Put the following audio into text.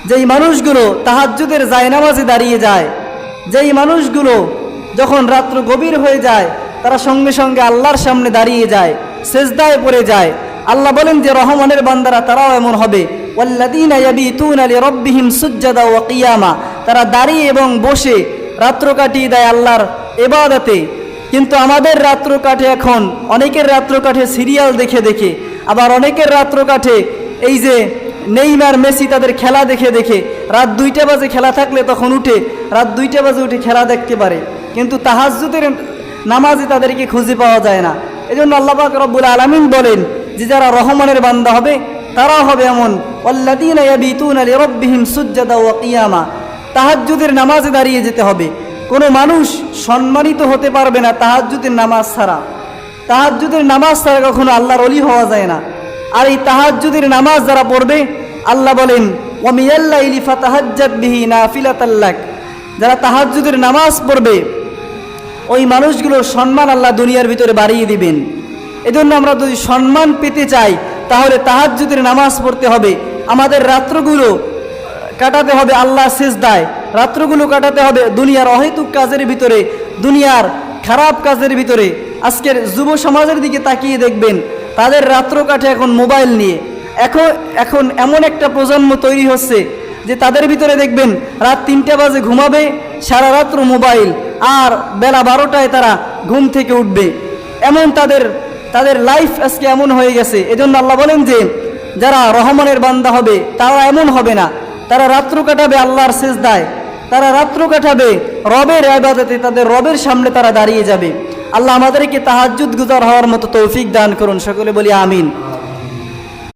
যেই মানুষগুলো তাহাজ্জুদের জায়নামাজে দাঁড়িয়ে যায়, যেই মানুষগুলো যখন রাত্র গভীর হয়ে যায় তারা সঙ্গে সঙ্গে আল্লাহর সামনে দাঁড়িয়ে যায়, সেজদায় পড়ে যায়। আল্লাহ বলেন যে রহমানের বান্দারা তারাও এমন হবে। ওয়াল্লাযীনা ইয়াবিতুনা লিরাব্বিহিম সুজদাা ওয়া কিয়ামা, তারা দাঁড়িয়ে এবং বসে রাত্র কাটিয়ে দেয় আল্লাহর ইবাদতে। কিন্তু আমাদের রাত্র কাটে এখন, অনেকের রাত্র কাটে সিরিয়াল দেখে দেখে, আবার অনেকের রাত্র কাটে এই যে নেইমার মেসি তাদের খেলা দেখে দেখে। রাত 2টা বাজে খেলা থাকলে তখন উঠে রাত 2টা বাজে উঠে খেলা দেখতে পারে, কিন্তু তাহাজ্জুদের নামাজে তাদেরকে খুঁজে পাওয়া যায় না। এজন্য আল্লাহ পাক রব্বুল আলামিন বলেন যে যারা রহমানের বান্দা হবে তারা হবে এমন, ওয়াল্লাযীনা ইয়াবিতুনা লিরাব্বিহিম সুজদাা ওয়া কিয়ামা, তাহাজ্জুদের নামাজে দাঁড়িয়ে যেতে হবে। কোনো মানুষ সম্মানিত হতে পারবে না তাহাজ্জুদের নামাজ ছাড়া। তাহাজ্জুদের নামাজ ছাড়া কখনো আল্লাহর ওলি হওয়া যায় না। আর এই তাহাজ্জুদের নামাজ যারা পড়বে, আল্লাহ বলেন ওয়া মিনাল লাইলি ফাতাহাজ্জাদ বিহি নাফিলাতাল লাক, যারা তাহাজ্জুদের নামাজ পড়বে ওই মানুষগুলোর সম্মান আল্লাহ দুনিয়ার ভিতরে বাড়িয়ে দিবেন। এজন্য আমরা যদি সম্মান পেতে চাই তাহলে তাহাজ্জুদের নামাজ পড়তে হবে। আমাদের রাত্রগুলো কাটাতে হবে আল্লাহ সিজদায়, রাত্রগুলো কাটাতে হবে দুনিয়ার অহেতুক কাজের ভিতরে, দুনিয়ার খারাপ কাজের ভিতরে। আজকের যুব সমাজের দিকে তাকিয়ে দেখবেন তাদের রাত্র কাটে এখন মোবাইল নিয়ে। এখন এমন একটা প্রজন্ম তৈরি হচ্ছে যে তাদের ভিতরে দেখবেন রাত 3টা বাজে ঘুমাবে, সারা রাত্র মোবাইল, আর বেলা 12টায় তারা ঘুম থেকে উঠবে। এমন তাদের লাইফ আজকে এমন হয়ে গেছে। এজন্য আল্লাহ বলেন যে যারা রহমানের বান্দা হবে তারা এমন হবে না, তারা রাত্র কাটাবে আল্লাহর সিজদায়, তারা রাত্র কাটাবে রবের ইবাদতে, তাদের রবের সামনে তারা দাঁড়িয়ে যাবে। আল্লাহ আমাদেরকে তাহাজ্জুদ গুজার হওয়ার মতো তৌফিক দান করুন, সকলে বলি আমিন।